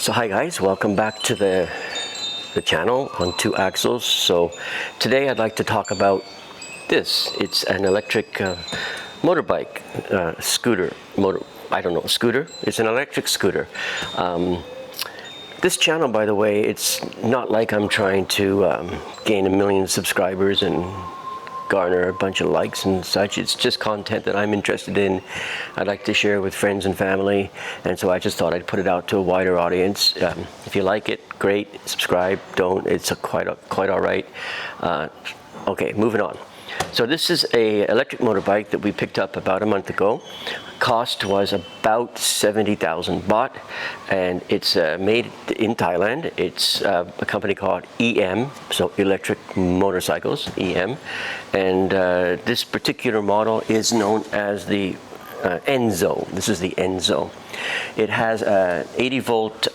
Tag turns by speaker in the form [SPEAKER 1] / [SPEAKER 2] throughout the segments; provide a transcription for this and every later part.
[SPEAKER 1] So hi guys, welcome back to the channel on Two Axles. So today I'd like to talk about this. It's an electric motorbike, scooter, scooter. It's an electric scooter. This channel, by the way, it's not like I'm trying to gain 1 million subscribers and garner a bunch of likes and such. It's just content that I'm interested in. I'd like to share with friends and family, and so I just thought I'd put it out to a wider audience. If you like it, great. Subscribe. Don't. It's quite all right. Okay, moving on. So this is a electric motorbike that we picked up about a month ago. Cost was about 70,000 baht, and it's made in Thailand. It's a company called EM, so Electric Motorcycles, EM, and this particular model is known as the ENZO. This is the ENZO. It has a 80 volt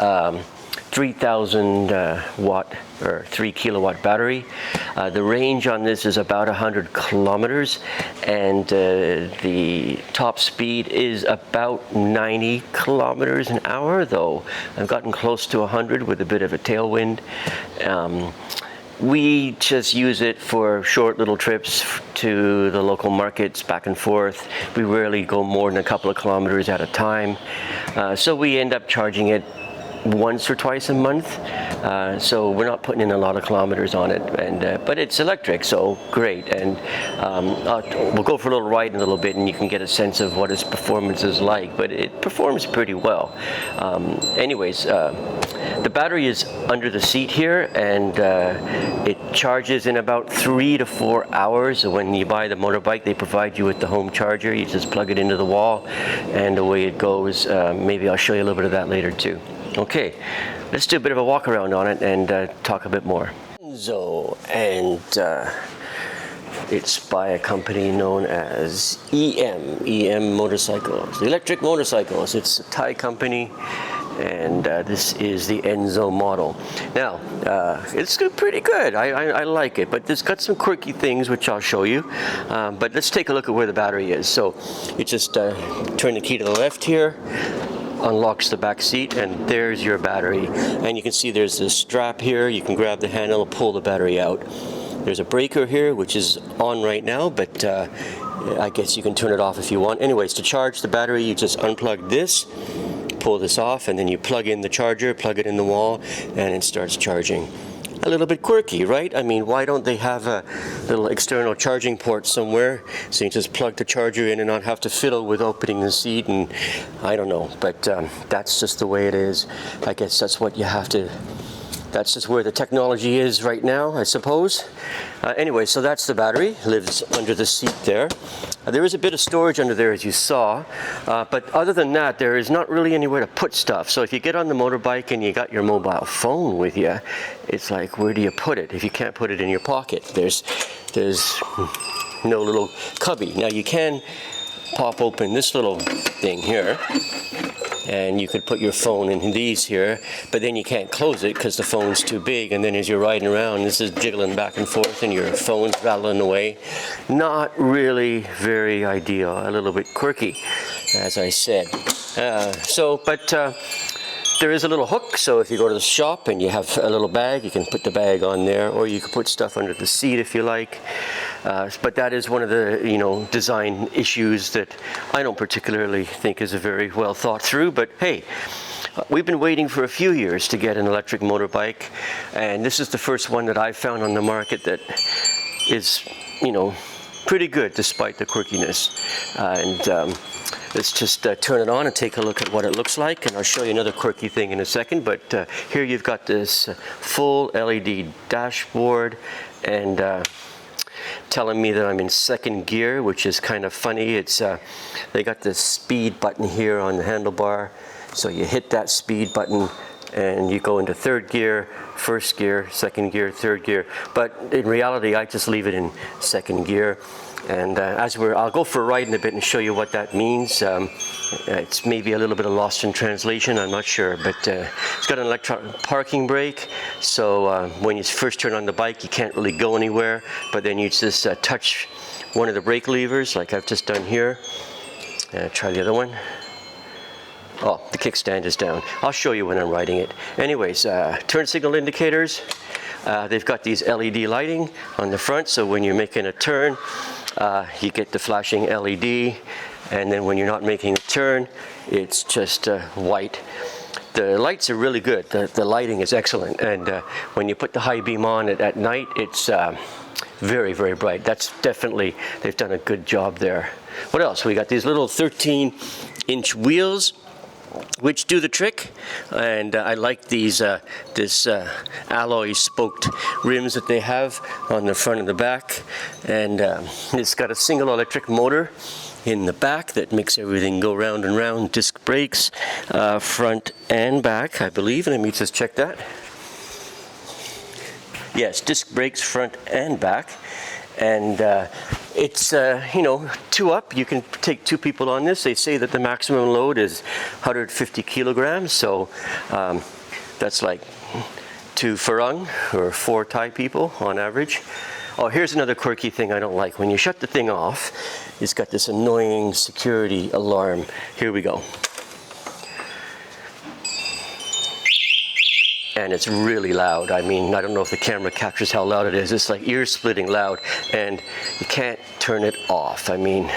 [SPEAKER 1] 3000 watt or 3 kilowatt battery. The range on this is about 100 kilometers, and the top speed is about 90 kilometers an hour, though I've gotten close to 100 with a bit of a tailwind. We just use it for short little trips to the local markets back and forth. We rarely go more than a couple of kilometers at a time, so we end up charging it once or twice a month, so we're not putting in a lot of kilometers on it, and but it's electric, so great. And we'll go for a little ride in a little bit and you can get a sense of what its performance is like, but it performs pretty well. Anyways, the battery is under the seat here, and it charges in about 3 to 4 hours. When you buy the motorbike, they provide you with the home charger. You just plug it into the wall and away it goes. Maybe I'll show you a little bit of that later too. Okay, let's do a bit of a walk around on it and talk a bit more. ENZO, and it's by a company known as EM Motorcycles, Electric Motorcycles. It's a Thai company, and this is the ENZO model. Now, it's pretty good. I like it, but it's got some quirky things which I'll show you. But let's take a look at where the battery is. So you just turn the key to the left here, unlocks the back seat, and there's your battery. And you can see there's this strap here. You can grab the handle and pull the battery out. There's a breaker here which is on right now, but I guess you can turn it off if you want. Anyways, to charge the battery, you just unplug this, pull this off, and then you plug in the charger, plug it in the wall, and it starts charging. A little bit quirky, right? I mean, why don't they have a little external charging port somewhere so you just plug the charger in and not have to fiddle with opening the seat? And I don't know, but that's just the way it is. I guess that's what you have to, that's just where the technology is right now, I suppose. Anyway, so that's the battery, lives under the seat there. There is a bit of storage under there, as you saw, but other than that, there is not really anywhere to put stuff. So if you get on the motorbike and you got your mobile phone with you, it's like, where do you put it if you can't put it in your pocket? There's no little cubby. Now you can pop open this little thing here, and you could put your phone in these here, but then you can't close it because the phone's too big, and then as you're riding around, this is jiggling back and forth and your phone's rattling away. Not really very ideal, a little bit quirky, as I said. There is a little hook, so if you go to the shop and you have a little bag, you can put the bag on there, or you can put stuff under the seat if you like. But that is one of the design issues that I don't particularly think is a very well thought through. But hey, we've been waiting for a few years to get an electric motorbike, and this is the first one that I've found on the market that is, pretty good despite the quirkiness. Let's just turn it on and take a look at what it looks like, and I'll show you another quirky thing in a second. But here you've got this full LED dashboard, and telling me that I'm in second gear, which is kind of funny. It's they got this speed button here on the handlebar, so you hit that speed button and you go into third gear, first gear, second gear, third gear. But in reality, I just leave it in second gear. And I'll go for a ride in a bit and show you what that means. It's maybe a little bit of lost in translation, I'm not sure, but it's got an electronic parking brake, so when you first turn on the bike, you can't really go anywhere, but then you just touch one of the brake levers, like I've just done here. Try the other one. Oh, the kickstand is down. I'll show you when I'm riding it. Anyways, turn signal indicators. They've got these LED lighting on the front, so when you're making a turn, you get the flashing LED, and then when you're not making a turn, it's just white. The lights are really good. The lighting is excellent, and when you put the high beam on it at night, it's very, very bright. That's definitely, they've done a good job there. What else? We got these little 13-inch wheels, which do the trick, and I like these this alloy spoked rims that they have on the front and the back, and it's got a single electric motor in the back that makes everything go round and round. Disc brakes, front and back, I believe. Let me just check that. Yes, disc brakes front and back, and it's you know, 2 up. You can take 2 people on this. They say that the maximum load is 150 kilograms, so that's like 2 Farang or 4 Thai people on average. Oh, here's another quirky thing I don't like. When you shut the thing off, it's got this annoying security alarm. Here we go. And it's really loud. I mean, I don't know if the camera captures how loud it is. It's like ear-splitting loud, and you can't turn it off. I mean,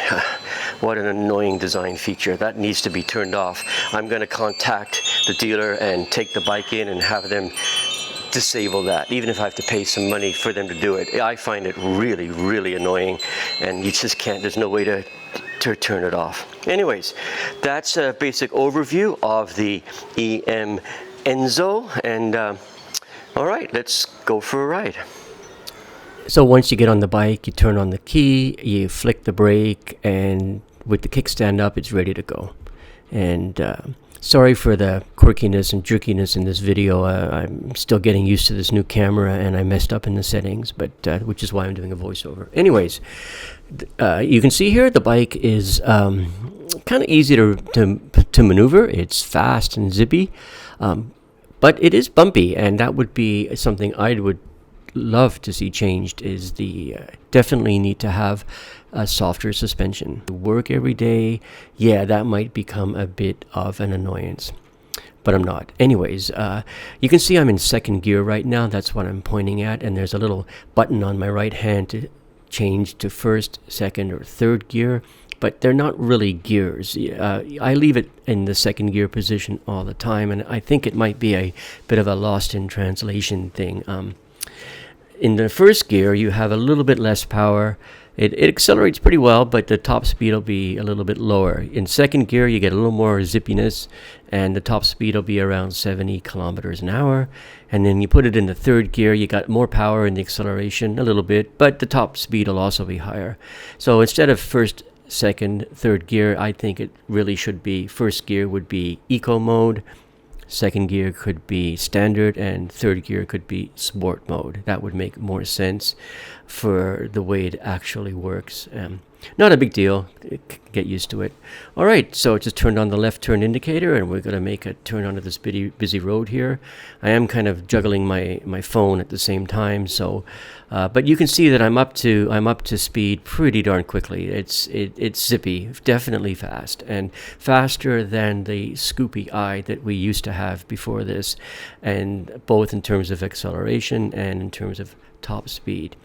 [SPEAKER 1] what an annoying design feature. That needs to be turned off. I'm going to contact the dealer and take the bike in and have them disable that, even if I have to pay some money for them to do it. I find it really, really annoying, and you just can't, there's no way to turn it off. Anyways, that's a basic overview of the EM ENZO, and all right, let's go for a ride. So once you get on the bike, you turn on the key, you flick the brake, and with the kickstand up, it's ready to go. And sorry for the quirkiness and jerkiness in this video. I'm still getting used to this new camera, and I messed up in the settings, but which is why I'm doing a voiceover. Anyways, you can see here the bike is kind of easy to maneuver. It's fast and zippy, but it is bumpy, and that would be something I would love to see changed. Is the definitely need to have a softer suspension. To work every day, yeah, that might become a bit of an annoyance, but I'm not. Anyways, you can see I'm in 2nd gear right now. That's what I'm pointing at, and there's a little button on my right hand to change to 1st, 2nd, or 3rd gear, but they're not really gears. I leave it in the 2nd gear position all the time, and I think it might be a bit of a lost in translation thing. In the 1st gear, you have a little bit less power. It accelerates pretty well, but the top speed will be a little bit lower. In 2nd gear, you get a little more zippiness, and the top speed will be around 70 kilometers an hour. And then you put it in the 3rd gear, you got more power in the acceleration a little bit, but the top speed will also be higher. So instead of 1st, 2nd, 3rd gear, I think it really should be 1st gear would be eco mode, 2nd gear could be standard, and 3rd gear could be sport mode. That would make more sense for the way it actually works. Not a big deal. Get used to it. All right, so it just turned on the left turn indicator, and we're going to make a turn onto this busy road here. I am kind of juggling my phone at the same time, so but you can see that I'm up to speed pretty darn quickly. It's zippy, definitely fast, and faster than the Scoopy-i that we used to have before this, and both in terms of acceleration and in terms of top speed.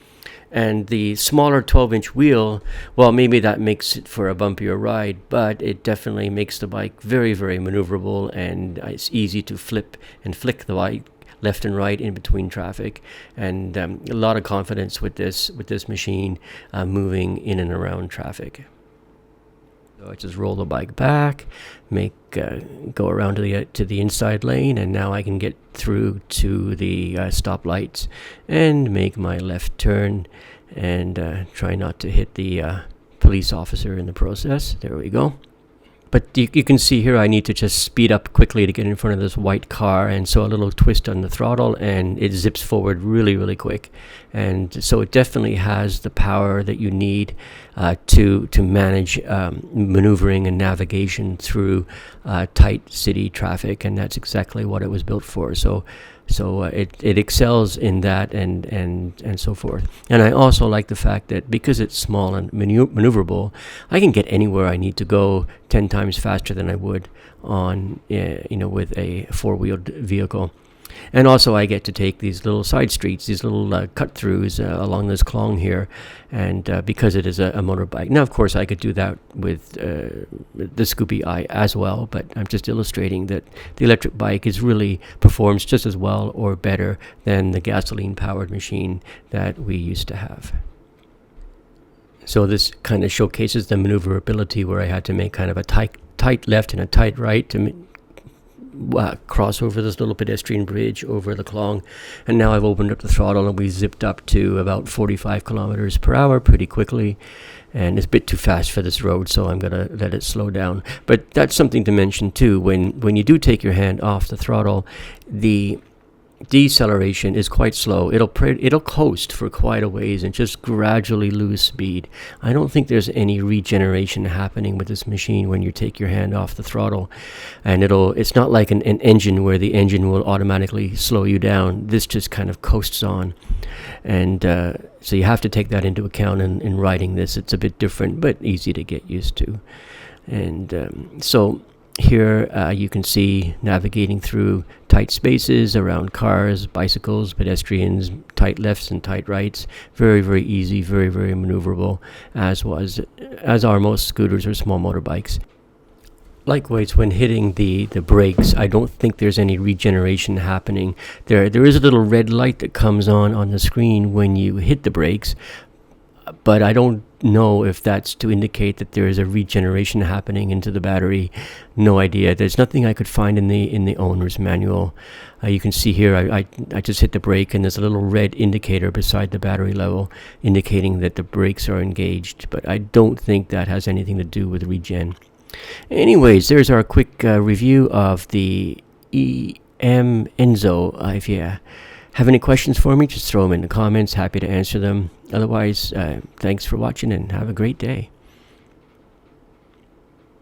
[SPEAKER 1] And the smaller 12-inch wheel, well, maybe that makes it for a bumpier ride, but it definitely makes the bike very, very maneuverable, and it's easy to flip and flick the bike left and right in between traffic, and a lot of confidence with this machine moving in and around traffic. So I just roll the bike back, go around to the inside lane, and now I can get through to the stoplights and make my left turn, and try not to hit the police officer in the process. There we go. But you can see here I need to just speed up quickly to get in front of this white car, and so a little twist on the throttle and it zips forward really, really quick. And so it definitely has the power that you need to manage maneuvering and navigation through tight city traffic, and that's exactly what it was built for. So it excels in that and so forth. And I also like the fact that because it's small and maneuverable, I can get anywhere I need to go 10 times faster than I would on with a four-wheeled vehicle. And also I get to take these little side streets, these little cut-throughs along this clong here, and because it is a motorbike. Now, of course, I could do that with the Scoopy-i as well, but I'm just illustrating that the electric bike performs just as well or better than the gasoline-powered machine that we used to have. So this kind of showcases the maneuverability, where I had to make kind of a tight left and a tight right to cross over this little pedestrian bridge over the clong. And now I've opened up the throttle and we zipped up to about 45 kilometers per hour pretty quickly, and it's a bit too fast for this road, so I'm gonna let it slow down. But that's something to mention too. When you do take your hand off the throttle, the deceleration is quite slow. It'll coast for quite a ways and just gradually lose speed. I don't think there's any regeneration happening with this machine when you take your hand off the throttle, and it's not like an engine where the engine will automatically slow you down. This just kind of coasts on, and so you have to take that into account in riding this. It's a bit different but easy to get used to. And so here you can see navigating through tight spaces around cars, bicycles, pedestrians, tight lefts and tight rights. Very, very easy, very, very maneuverable, as are most scooters or small motorbikes. Likewise, when hitting the brakes, I don't think there's any regeneration happening. There is a little red light that comes on the screen when you hit the brakes, but I don't know if that's to indicate that there is a regeneration happening into the battery. No idea. There's nothing I could find in the owner's manual. You can see here I just hit the brake, and there's a little red indicator beside the battery level indicating that the brakes are engaged, but I don't think that has anything to do with regen. Anyways, there's our quick review of the EM ENZO. If you have any questions for me, just throw them in the comments. Happy to answer them. Otherwise, thanks for watching and have a great day.